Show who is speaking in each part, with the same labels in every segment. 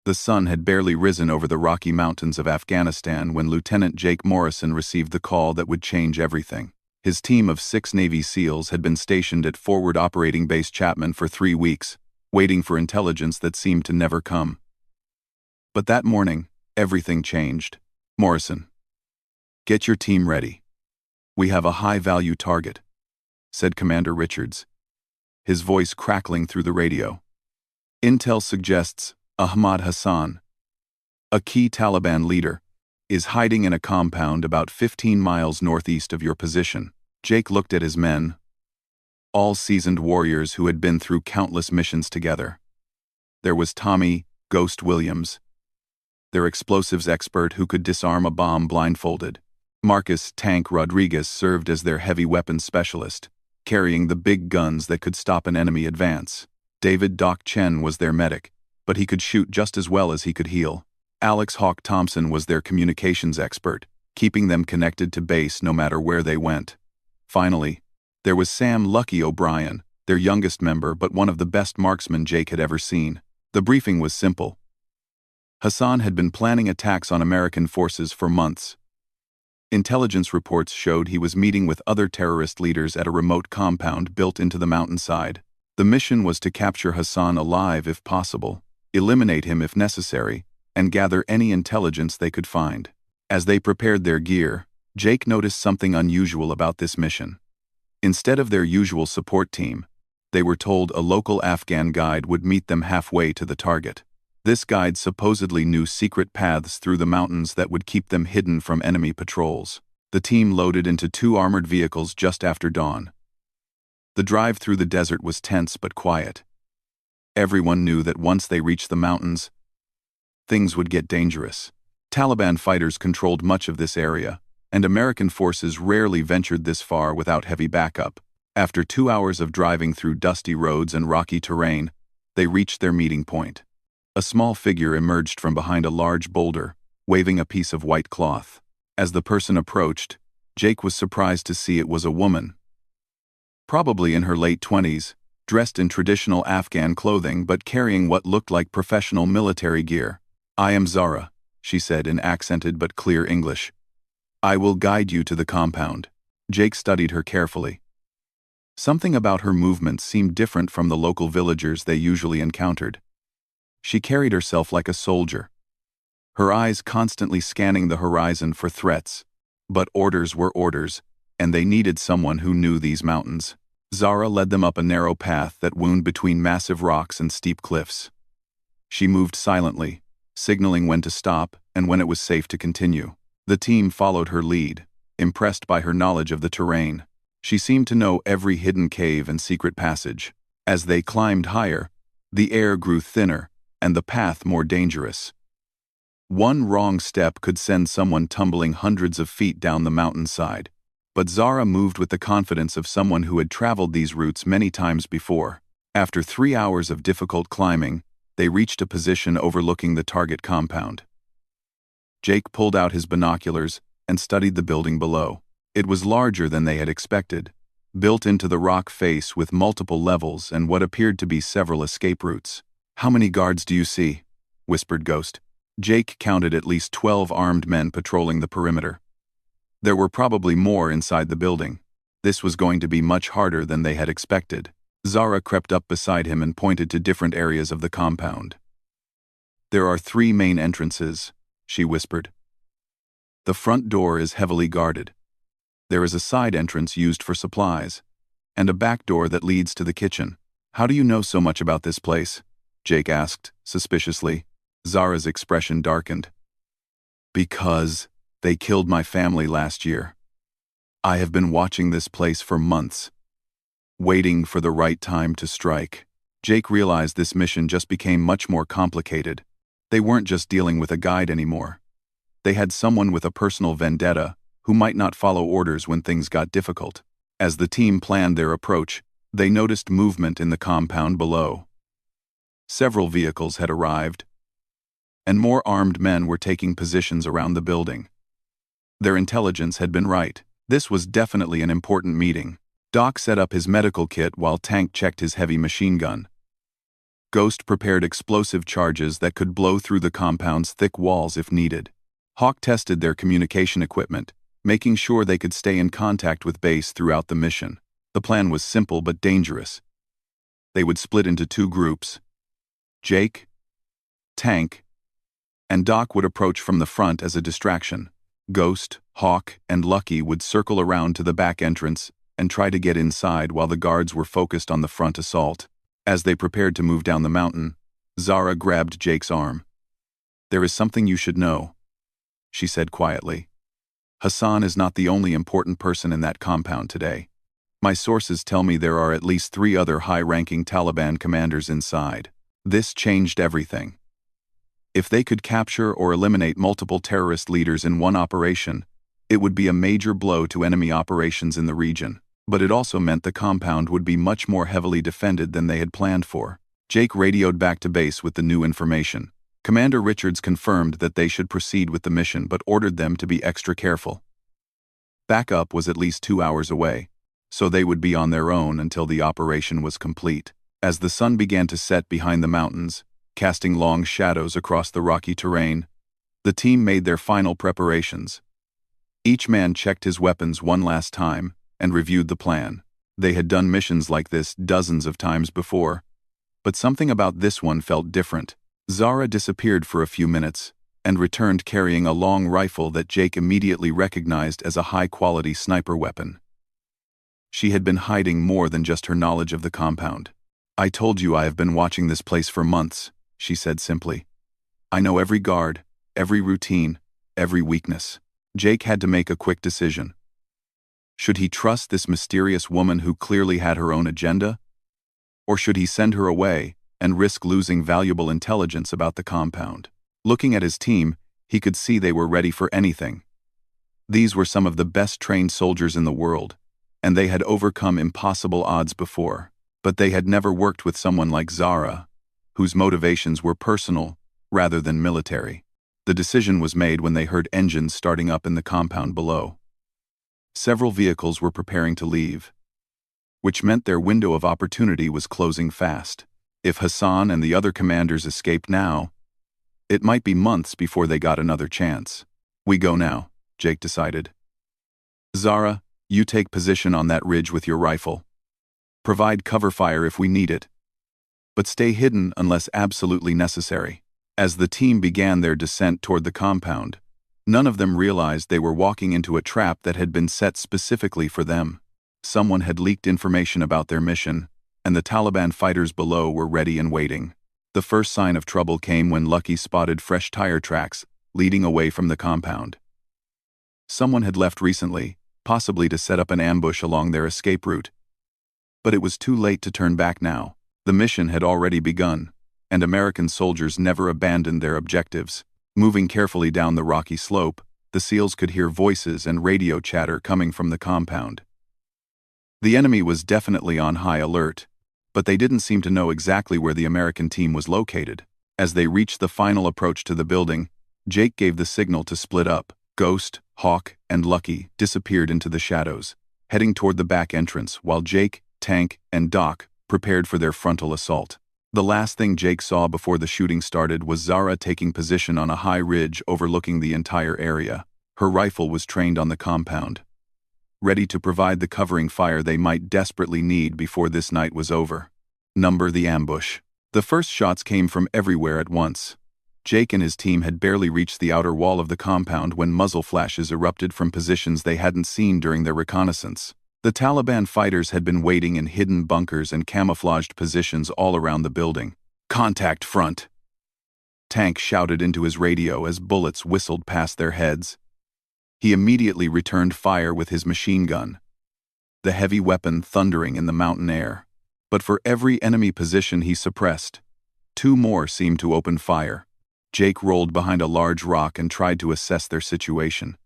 Speaker 1: The sun had barely risen over the Rocky Mountains of Afghanistan when Lieutenant Jake Morrison received the call that would change everything. His team of 6 Navy SEALs had been stationed at Forward Operating Base Chapman for 3 weeks, waiting for intelligence that seemed to never come. But that morning, everything changed. "Morrison, get your team ready. We have a high-value target," said Commander Richards, his voice crackling through the radio. "Intel suggests Ahmad Hassan, a key Taliban leader, is hiding in a compound about 15 miles northeast of your position." Jake looked at his men, all seasoned warriors who had been through countless missions together. There was Tommy "Ghost" Williams, their explosives expert who could disarm a bomb blindfolded. Marcus "Tank" Rodriguez served as their heavy weapons specialist, carrying the big guns that could stop an enemy advance. David "Doc" Chen was their medic, but he could shoot just as well as he could heal. Alex "Hawk" Thompson was their communications expert, keeping them connected to base no matter where they went. Finally, there was Sam "Lucky" O'Brien, their youngest member but one of the best marksmen Jake had ever seen. The briefing was simple. Hassan had been planning attacks on American forces for months. Intelligence reports showed he was meeting with other terrorist leaders at a remote compound built into the mountainside. The mission was to capture Hassan alive if possible, eliminate him if necessary, and gather any intelligence they could find. As they prepared their gear, Jake noticed something unusual about this mission. Instead of their usual support team, they were told a local Afghan guide would meet them halfway to the target. This guide supposedly knew secret paths through the mountains that would keep them hidden from enemy patrols. The team loaded into 2 armored vehicles just after dawn. The drive through the desert was tense but quiet. Everyone knew that once they reached the mountains, things would get dangerous. Taliban fighters controlled much of this area, and American forces rarely ventured this far without heavy backup. After 2 hours of driving through dusty roads and rocky terrain, they reached their meeting point. A small figure emerged from behind a large boulder, waving a piece of white cloth. As the person approached, Jake was surprised to see it was a woman. Probably in her late 20s, dressed in traditional Afghan clothing but carrying what looked like professional military gear. "I am Zara," she said in accented but clear English. "I will guide you to the compound." Jake studied her carefully. Something about her movements seemed different from the local villagers they usually encountered. She carried herself like a soldier, her eyes constantly scanning the horizon for threats. But orders were orders, and they needed someone who knew these mountains. Zara led them up a narrow path that wound between massive rocks and steep cliffs. She moved silently, signaling when to stop and when it was safe to continue. The team followed her lead, impressed by her knowledge of the terrain. She seemed to know every hidden cave and secret passage. As they climbed higher, the air grew thinner and the path more dangerous. One wrong step could send someone tumbling hundreds of feet down the mountainside. But Zara moved with the confidence of someone who had traveled these routes many times before. After 3 hours of difficult climbing, they reached a position overlooking the target compound. Jake pulled out his binoculars and studied the building below. It was larger than they had expected, built into the rock face with multiple levels and what appeared to be several escape routes. "How many guards do you see?" whispered Ghost. Jake counted at least 12 armed men patrolling the perimeter. There were probably more inside the building. This was going to be much harder than they had expected. Zara crept up beside him and pointed to different areas of the compound. "There are 3 main entrances," she whispered. "The front door is heavily guarded. There is a side entrance used for supplies, and a back door that leads to the kitchen." "How do you know so much about this place?" Jake asked, suspiciously. Zara's expression darkened. "Because they killed my family last year. I have been watching this place for months, waiting for the right time to strike." Jake realized this mission just became much more complicated. They weren't just dealing with a guide anymore. They had someone with a personal vendetta who might not follow orders when things got difficult. As the team planned their approach, they noticed movement in the compound below. Several vehicles had arrived, and more armed men were taking positions around the building. Their intelligence had been right. This was definitely an important meeting. Doc set up his medical kit while Tank checked his heavy machine gun. Ghost prepared explosive charges that could blow through the compound's thick walls if needed. Hawk tested their communication equipment, making sure they could stay in contact with base throughout the mission. The plan was simple but dangerous. They would split into two groups. Jake, Tank, and Doc would approach from the front as a distraction. Ghost, Hawk, and Lucky would circle around to the back entrance and try to get inside while the guards were focused on the front assault. As they prepared to move down the mountain, Zara grabbed Jake's arm. "There is something you should know," she said quietly. "Hassan is not the only important person in that compound today. My sources tell me there are at least 3 other high-ranking Taliban commanders inside. This changed everything. If they could capture or eliminate multiple terrorist leaders in one operation, it would be a major blow to enemy operations in the region. But it also meant the compound would be much more heavily defended than they had planned for." Jake radioed back to base with the new information. Commander Richards confirmed that they should proceed with the mission but ordered them to be extra careful. Backup was at least 2 hours away, so they would be on their own until the operation was complete. As the sun began to set behind the mountains, casting long shadows across the rocky terrain, the team made their final preparations. Each man checked his weapons one last time and reviewed the plan. They had done missions like this dozens of times before, but something about this one felt different. Zara disappeared for a few minutes and returned carrying a long rifle that Jake immediately recognized as a high-quality sniper weapon. She had been hiding more than just her knowledge of the compound. "I told you I have been watching this place for months," she said simply. "I know every guard, every routine, every weakness." Jake had to make a quick decision. Should he trust this mysterious woman who clearly had her own agenda? Or should he send her away and risk losing valuable intelligence about the compound? Looking at his team, he could see they were ready for anything. These were some of the best-trained soldiers in the world, and they had overcome impossible odds before. But they had never worked with someone like Zara, whose motivations were personal rather than military. The decision was made when they heard engines starting up in the compound below. Several vehicles were preparing to leave, which meant their window of opportunity was closing fast. If Hassan and the other commanders escaped now, it might be months before they got another chance. "We go now," Jake decided. "Zara, you take position on that ridge with your rifle. Provide cover fire if we need it, but stay hidden unless absolutely necessary." As the team began their descent toward the compound, none of them realized they were walking into a trap that had been set specifically for them. Someone had leaked information about their mission, and the Taliban fighters below were ready and waiting. The first sign of trouble came when Lucky spotted fresh tire tracks leading away from the compound. Someone had left recently, possibly to set up an ambush along their escape route. But it was too late to turn back now. The mission had already begun, and American soldiers never abandoned their objectives. Moving carefully down the rocky slope, the SEALs could hear voices and radio chatter coming from the compound. The enemy was definitely on high alert, but they didn't seem to know exactly where the American team was located. As they reached the final approach to the building, Jake gave the signal to split up. Ghost, Hawk, and Lucky disappeared into the shadows, heading toward the back entrance while Jake, Tank, and Doc prepared for their frontal assault. The last thing Jake saw before the shooting started was Zara taking position on a high ridge overlooking the entire area. Her rifle was trained on the compound, ready to provide the covering fire they might desperately need before this night was over. Number the ambush. The first shots came from everywhere at once. Jake and his team had barely reached the outer wall of the compound when muzzle flashes erupted from positions they hadn't seen during their reconnaissance. The Taliban fighters had been waiting in hidden bunkers and camouflaged positions all around the building. "Contact front!" Tank shouted into his radio as bullets whistled past their heads. He immediately returned fire with his machine gun, the heavy weapon thundering in the mountain air. But for every enemy position he suppressed, 2 more seemed to open fire. Jake rolled behind a large rock and tried to assess their situation.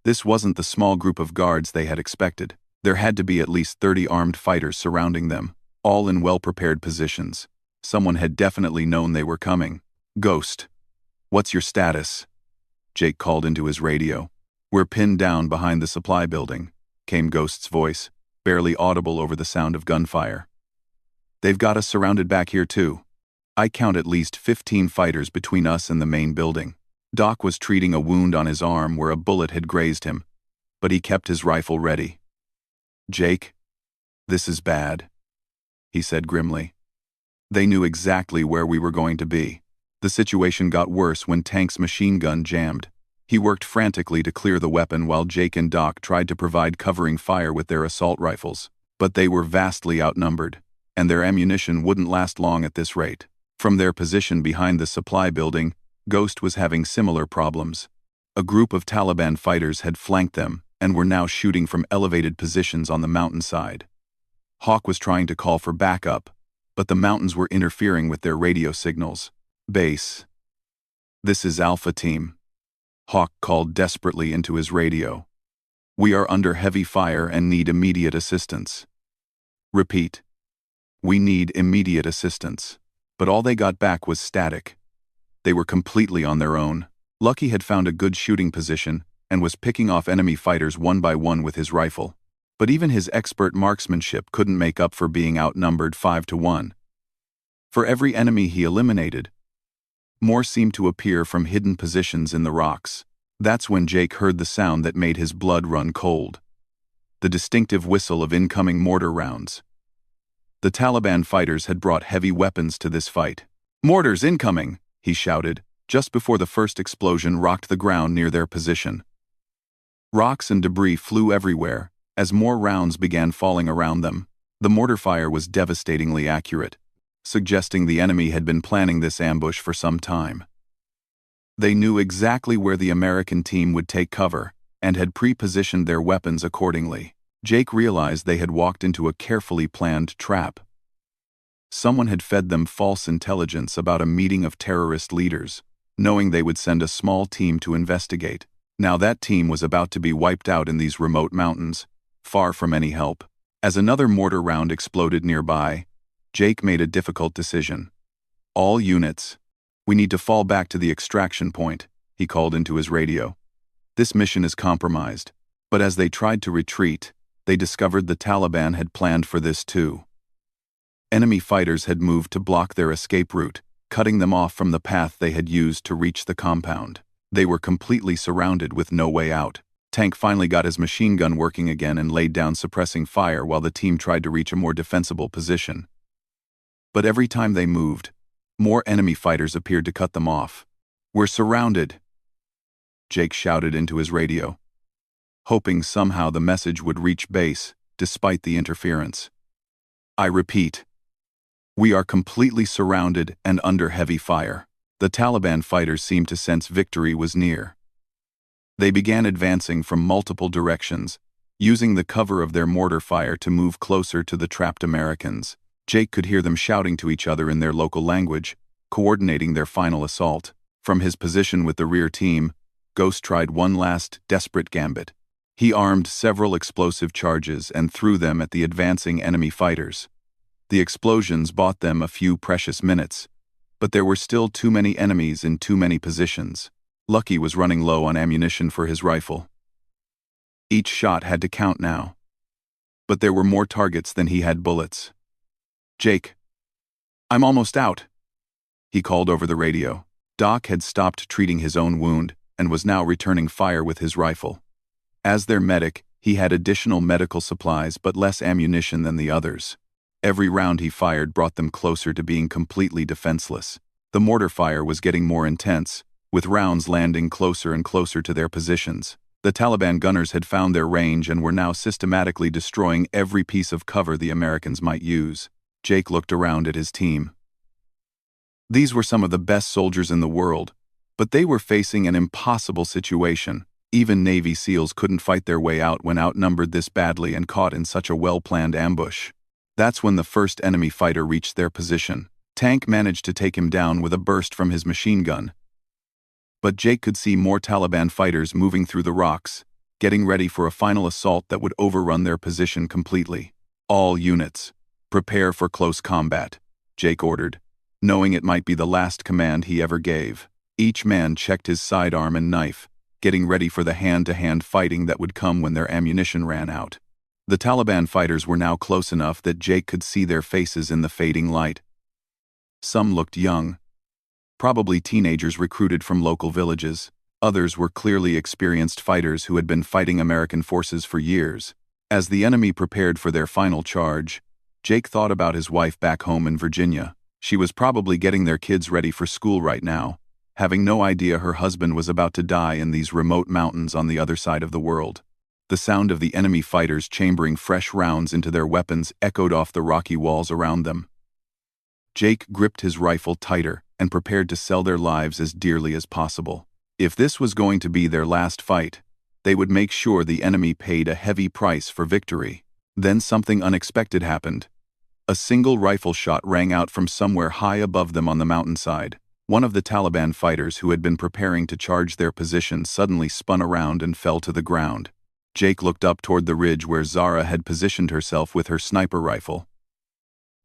Speaker 1: This wasn't the small group of guards they had expected. There had to be at least 30 armed fighters surrounding them, all in well-prepared positions. Someone had definitely known they were coming. "Ghost, what's your status?" Jake called into his radio. "We're pinned down behind the supply building," came Ghost's voice, barely audible over the sound of gunfire. They've got us surrounded back here too. I count at least 15 fighters between us and the main building. Doc was treating a wound on his arm where a bullet had grazed him, but he kept his rifle ready. "Jake, this is bad," he said grimly. They knew exactly where we were going to be. The situation got worse when Tank's machine gun jammed. He worked frantically to clear the weapon while Jake and Doc tried to provide covering fire with their assault rifles. But they were vastly outnumbered, and their ammunition wouldn't last long at this rate. From their position behind the supply building, Ghost was having similar problems. A group of Taliban fighters had flanked them and were now shooting from elevated positions on the mountainside. Hawk was trying to call for backup, but the mountains were interfering with their radio signals. "Base. This is Alpha Team." Hawk called desperately into his radio. "We are under heavy fire and need immediate assistance." "Repeat. We need immediate assistance." But all they got back was static. They were completely on their own. Lucky had found a good shooting position and was picking off enemy fighters one by one with his rifle. But even his expert marksmanship couldn't make up for being outnumbered 5-1. For every enemy he eliminated, more seemed to appear from hidden positions in the rocks. That's when Jake heard the sound that made his blood run cold. The distinctive whistle of incoming mortar rounds. The Taliban fighters had brought heavy weapons to this fight. "Mortars incoming!" he shouted, just before the first explosion rocked the ground near their position. Rocks and debris flew everywhere as more rounds began falling around them. The mortar fire was devastatingly accurate, suggesting the enemy had been planning this ambush for some time. They knew exactly where the American team would take cover and had pre-positioned their weapons accordingly. Jake realized they had walked into a carefully planned trap. Someone had fed them false intelligence about a meeting of terrorist leaders, knowing they would send a small team to investigate. Now that team was about to be wiped out in these remote mountains, far from any help. As another mortar round exploded nearby, Jake made a difficult decision. "All units, we need to fall back to the extraction point," he called into his radio. "This mission is compromised." But as they tried to retreat, they discovered the Taliban had planned for this too. Enemy fighters had moved to block their escape route, cutting them off from the path they had used to reach the compound. They were completely surrounded with no way out. Tank finally got his machine gun working again and laid down suppressing fire while the team tried to reach a more defensible position. But every time they moved, more enemy fighters appeared to cut them off. "We're surrounded," Jake shouted into his radio, hoping somehow the message would reach base, despite the interference. "I repeat, we are completely surrounded and under heavy fire." The Taliban fighters seemed to sense victory was near. They began advancing from multiple directions, using the cover of their mortar fire to move closer to the trapped Americans. Jake could hear them shouting to each other in their local language, coordinating their final assault. From his position with the rear team, Ghost tried one last, desperate gambit. He armed several explosive charges and threw them at the advancing enemy fighters. The explosions bought them a few precious minutes, but there were still too many enemies in too many positions. Lucky was running low on ammunition for his rifle. Each shot had to count now, but there were more targets than he had bullets. "Jake, I'm almost out," he called over the radio. Doc had stopped treating his own wound and was now returning fire with his rifle. As their medic, he had additional medical supplies but less ammunition than the others. Every round he fired brought them closer to being completely defenseless. The mortar fire was getting more intense, with rounds landing closer and closer to their positions. The Taliban gunners had found their range and were now systematically destroying every piece of cover the Americans might use. Jake looked around at his team. These were some of the best soldiers in the world, but they were facing an impossible situation. Even Navy SEALs couldn't fight their way out when outnumbered this badly and caught in such a well-planned ambush. That's when the first enemy fighter reached their position. Tank managed to take him down with a burst from his machine gun. But Jake could see more Taliban fighters moving through the rocks, getting ready for a final assault that would overrun their position completely. "All units, prepare for close combat," Jake ordered, knowing it might be the last command he ever gave. Each man checked his sidearm and knife, getting ready for the hand-to-hand fighting that would come when their ammunition ran out. The Taliban fighters were now close enough that Jake could see their faces in the fading light. Some looked young, probably teenagers recruited from local villages. Others were clearly experienced fighters who had been fighting American forces for years. As the enemy prepared for their final charge, Jake thought about his wife back home in Virginia. She was probably getting their kids ready for school right now, having no idea her husband was about to die in these remote mountains on the other side of the world. The sound of the enemy fighters chambering fresh rounds into their weapons echoed off the rocky walls around them. Jake gripped his rifle tighter and prepared to sell their lives as dearly as possible. If this was going to be their last fight, they would make sure the enemy paid a heavy price for victory. Then something unexpected happened. A single rifle shot rang out from somewhere high above them on the mountainside. One of the Taliban fighters who had been preparing to charge their position suddenly spun around and fell to the ground. Jake looked up toward the ridge where Zara had positioned herself with her sniper rifle.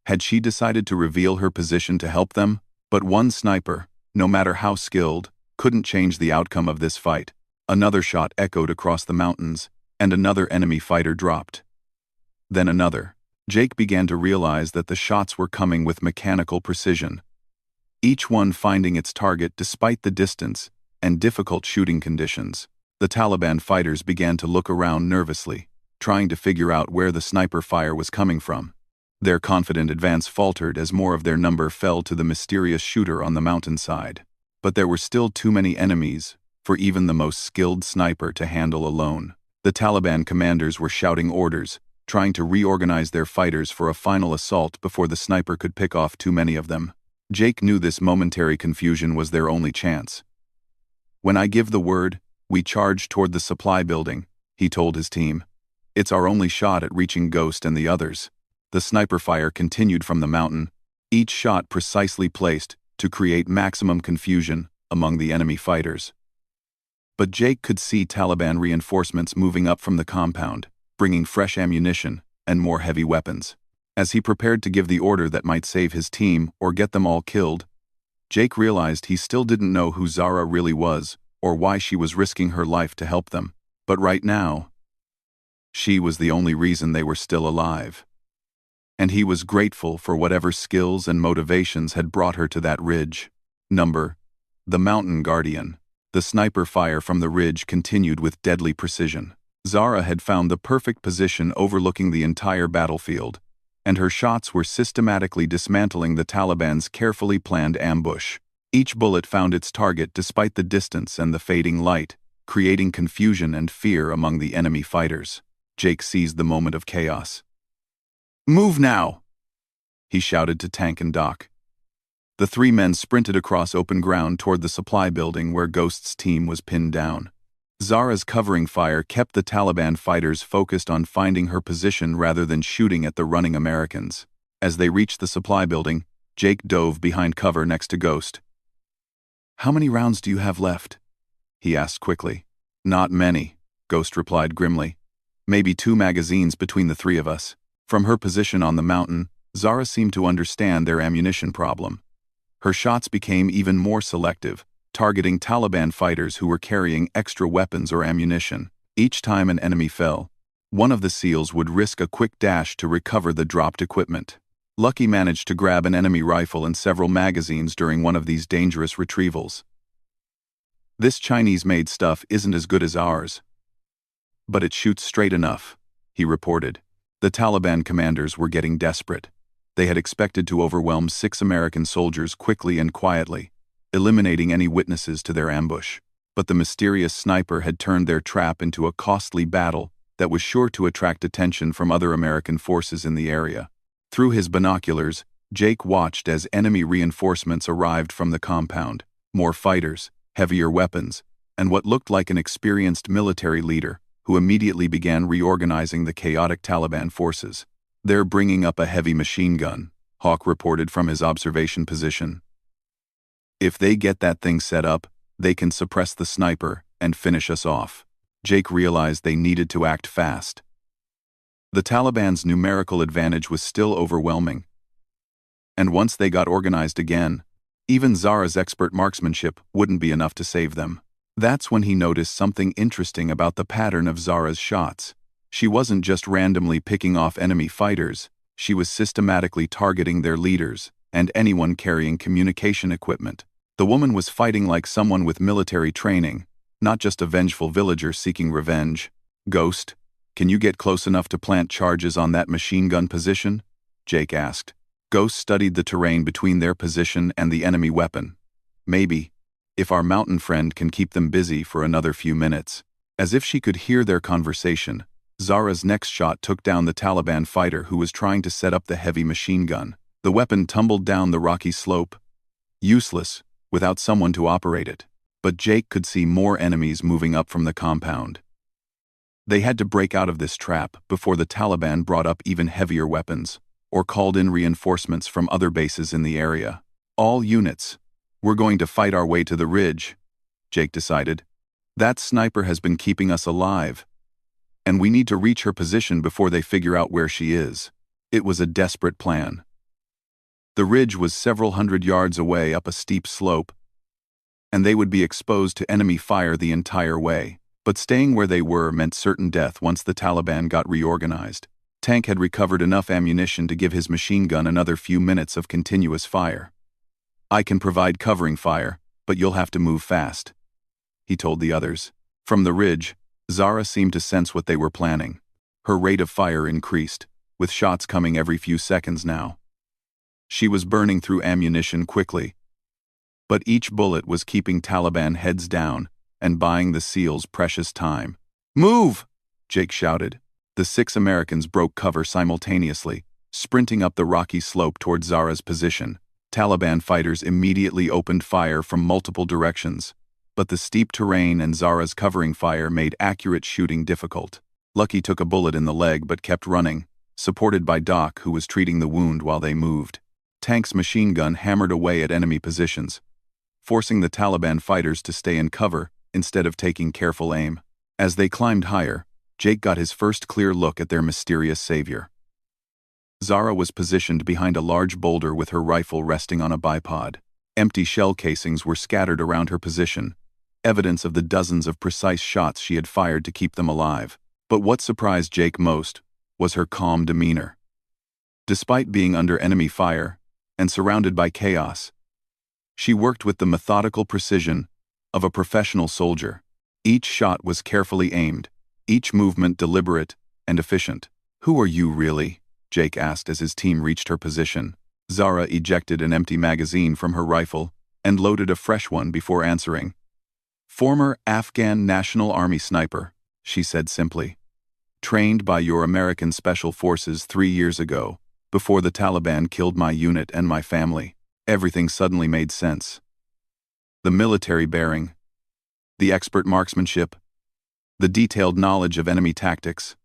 Speaker 1: Had she decided to reveal her position to help them? But one sniper, no matter how skilled, couldn't change the outcome of this fight. Another shot echoed across the mountains, and another enemy fighter dropped. Then another. Jake began to realize that the shots were coming with mechanical precision, each one finding its target despite the distance and difficult shooting conditions. The Taliban fighters began to look around nervously, trying to figure out where the sniper fire was coming from. Their confident advance faltered as more of their number fell to the mysterious shooter on the mountainside. But there were still too many enemies for even the most skilled sniper to handle alone. The Taliban commanders were shouting orders, trying to reorganize their fighters for a final assault before the sniper could pick off too many of them. Jake knew this momentary confusion was their only chance. "When I give the word, we charge toward the supply building," he told his team. "It's our only shot at reaching Ghost and the others." The sniper fire continued from the mountain, each shot precisely placed to create maximum confusion among the enemy fighters. But Jake could see Taliban reinforcements moving up from the compound, bringing fresh ammunition and more heavy weapons. As he prepared to give the order that might save his team or get them all killed, Jake realized he still didn't know who Zara really was or why she was risking her life to help them. But right now, she was the only reason they were still alive. And he was grateful for whatever skills and motivations had brought her to that ridge. The Mountain Guardian. The sniper fire from the ridge continued with deadly precision. Zara had found the perfect position overlooking the entire battlefield, and her shots were systematically dismantling the Taliban's carefully planned ambush. Each bullet found its target despite the distance and the fading light, creating confusion and fear among the enemy fighters. Jake seized the moment of chaos. "Move now!" he shouted to Tank and Doc. The three men sprinted across open ground toward the supply building where Ghost's team was pinned down. Zara's covering fire kept the Taliban fighters focused on finding her position rather than shooting at the running Americans. As they reached the supply building, Jake dove behind cover next to Ghost. "How many rounds do you have left?" he asked quickly. "Not many," Ghost replied grimly. "Maybe 2 magazines between the three of us." From her position on the mountain, Zara seemed to understand their ammunition problem. Her shots became even more selective, targeting Taliban fighters who were carrying extra weapons or ammunition. Each time an enemy fell, one of the SEALs would risk a quick dash to recover the dropped equipment. Lucky managed to grab an enemy rifle and several magazines during one of these dangerous retrievals. "This Chinese-made stuff isn't as good as ours, but it shoots straight enough," he reported. The Taliban commanders were getting desperate. They had expected to overwhelm 6 American soldiers quickly and quietly, eliminating any witnesses to their ambush. But the mysterious sniper had turned their trap into a costly battle that was sure to attract attention from other American forces in the area. Through his binoculars, Jake watched as enemy reinforcements arrived from the compound. More fighters, heavier weapons, and what looked like an experienced military leader who immediately began reorganizing the chaotic Taliban forces. "They're bringing up a heavy machine gun," Hawk reported from his observation position. "If they get that thing set up, they can suppress the sniper and finish us off." Jake realized they needed to act fast. The Taliban's numerical advantage was still overwhelming, and once they got organized again, even Zara's expert marksmanship wouldn't be enough to save them. That's when he noticed something interesting about the pattern of Zara's shots. She wasn't just randomly picking off enemy fighters, she was systematically targeting their leaders and anyone carrying communication equipment. The woman was fighting like someone with military training, not just a vengeful villager seeking revenge. "Ghost, can you get close enough to plant charges on that machine gun position?" Jake asked. Ghost studied the terrain between their position and the enemy weapon. "Maybe, if our mountain friend can keep them busy for another few minutes." As if she could hear their conversation, Zara's next shot took down the Taliban fighter who was trying to set up the heavy machine gun. The weapon tumbled down the rocky slope, useless, without someone to operate it. But Jake could see more enemies moving up from the compound. They had to break out of this trap before the Taliban brought up even heavier weapons, or called in reinforcements from other bases in the area. "All units, we're going to fight our way to the ridge," Jake decided. "That sniper has been keeping us alive, and we need to reach her position before they figure out where she is." It was a desperate plan. The ridge was several hundred yards away up a steep slope, and they would be exposed to enemy fire the entire way. But staying where they were meant certain death once the Taliban got reorganized. Tank had recovered enough ammunition to give his machine gun another few minutes of continuous fire. "I can provide covering fire, but you'll have to move fast," he told the others. From the ridge, Zara seemed to sense what they were planning. Her rate of fire increased, with shots coming every few seconds now. She was burning through ammunition quickly, but each bullet was keeping Taliban heads down and buying the SEALs precious time. "Move!" Jake shouted. The 6 Americans broke cover simultaneously, sprinting up the rocky slope toward Zara's position. Taliban fighters immediately opened fire from multiple directions, but the steep terrain and Zara's covering fire made accurate shooting difficult. Lucky took a bullet in the leg but kept running, supported by Doc, who was treating the wound while they moved. Tank's machine gun hammered away at enemy positions, forcing the Taliban fighters to stay in cover instead of taking careful aim. As they climbed higher, Jake got his first clear look at their mysterious savior. Zara was positioned behind a large boulder with her rifle resting on a bipod. Empty shell casings were scattered around her position, evidence of the dozens of precise shots she had fired to keep them alive. But what surprised Jake most was her calm demeanor. Despite being under enemy fire and surrounded by chaos, she worked with the methodical precision of a professional soldier. Each shot was carefully aimed, each movement deliberate and efficient. "Who are you really?" Jake asked as his team reached her position. Zara ejected an empty magazine from her rifle and loaded a fresh one before answering. "Former Afghan National Army sniper," she said simply. "Trained by your American Special Forces 3 years ago, before the Taliban killed my unit and my family." Everything suddenly made sense. The military bearing, the expert marksmanship, the detailed knowledge of enemy tactics.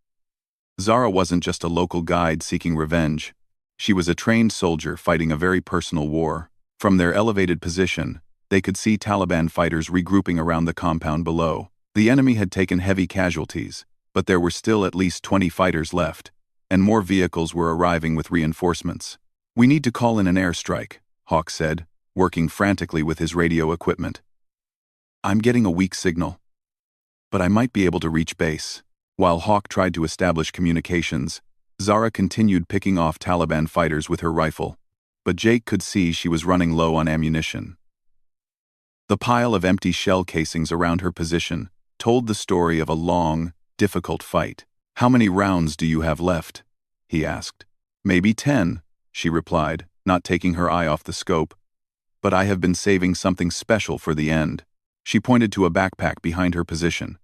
Speaker 1: Zara wasn't just a local guide seeking revenge. She was a trained soldier fighting a very personal war. From their elevated position, they could see Taliban fighters regrouping around the compound below. The enemy had taken heavy casualties, but there were still at least 20 fighters left, and more vehicles were arriving with reinforcements. "We need to call in an airstrike," Hawk said, working frantically with his radio equipment. "I'm getting a weak signal, but I might be able to reach base." While Hawk tried to establish communications, Zara continued picking off Taliban fighters with her rifle, but Jake could see she was running low on ammunition. The pile of empty shell casings around her position told the story of a long, difficult fight. "How many rounds do you have left?" he asked. "Maybe 10, she replied, not taking her eye off the scope. "But I have been saving something special for the end." She pointed to a backpack behind her position.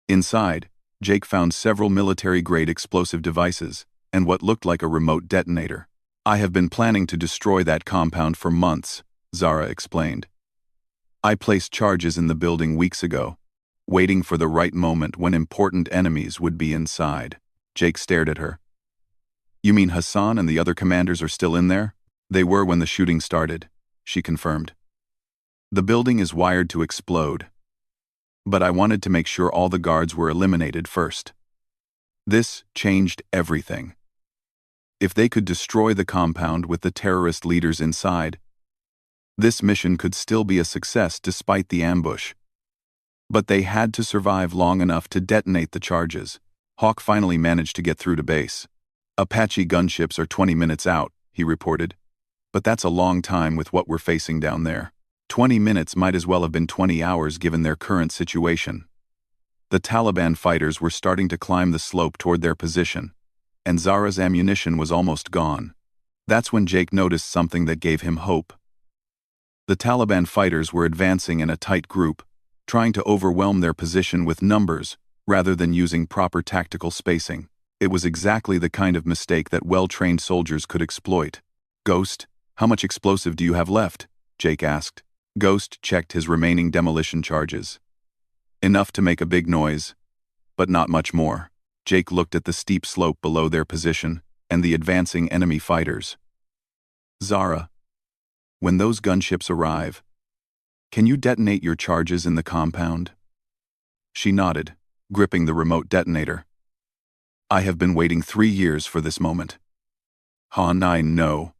Speaker 1: Inside, Jake found several military-grade explosive devices and what looked like a remote detonator. "I have been planning to destroy that compound for months," Zara explained. "I placed charges in the building weeks ago, waiting for the right moment when important enemies would be inside." Jake stared at her. "You mean Hassan and the other commanders are still in there?" "They were when the shooting started," she confirmed. "The building is wired to explode, but I wanted to make sure all the guards were eliminated first." This changed everything. If they could destroy the compound with the terrorist leaders inside, this mission could still be a success despite the ambush. But they had to survive long enough to detonate the charges. Hawk finally managed to get through to base. Apache gunships are 20 minutes out, he reported. But that's a long time with what we're facing down there. 20 minutes might as well have been 20 hours given their current situation. The Taliban fighters were starting to climb the slope toward their position, and Zara's ammunition was almost gone. That's when Jake noticed something that gave him hope. The Taliban fighters were advancing in a tight group, trying to overwhelm their position with numbers rather than using proper tactical spacing. It was exactly the kind of mistake that well-trained soldiers could exploit. "Ghost, how much explosive do you have left?" Jake asked. Ghost checked his remaining demolition charges. "Enough to make a big noise, but not much more." Jake looked at the steep slope below their position and the advancing enemy fighters. "Zara, when those gunships arrive, can you detonate your charges in the compound?" She nodded, gripping the remote detonator. "I have been waiting 3 years for this moment." "Han, I know."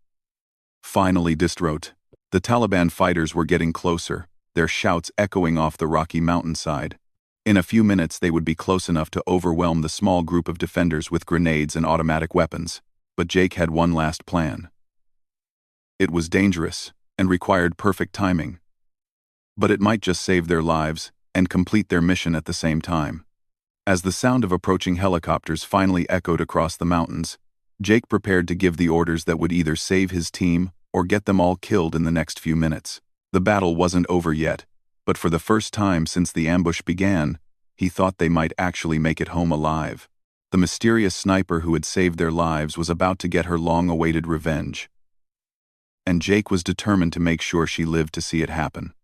Speaker 1: Finally Dist wrote. The Taliban fighters were getting closer, their shouts echoing off the rocky mountainside. In a few minutes they would be close enough to overwhelm the small group of defenders with grenades and automatic weapons. But Jake had one last plan. It was dangerous and required perfect timing. But it might just save their lives and complete their mission at the same time. As the sound of approaching helicopters finally echoed across the mountains, Jake prepared to give the orders that would either save his team or get them all killed in the next few minutes. The battle wasn't over yet, but for the first time since the ambush began, he thought they might actually make it home alive. The mysterious sniper who had saved their lives was about to get her long-awaited revenge. And Jake was determined to make sure she lived to see it happen.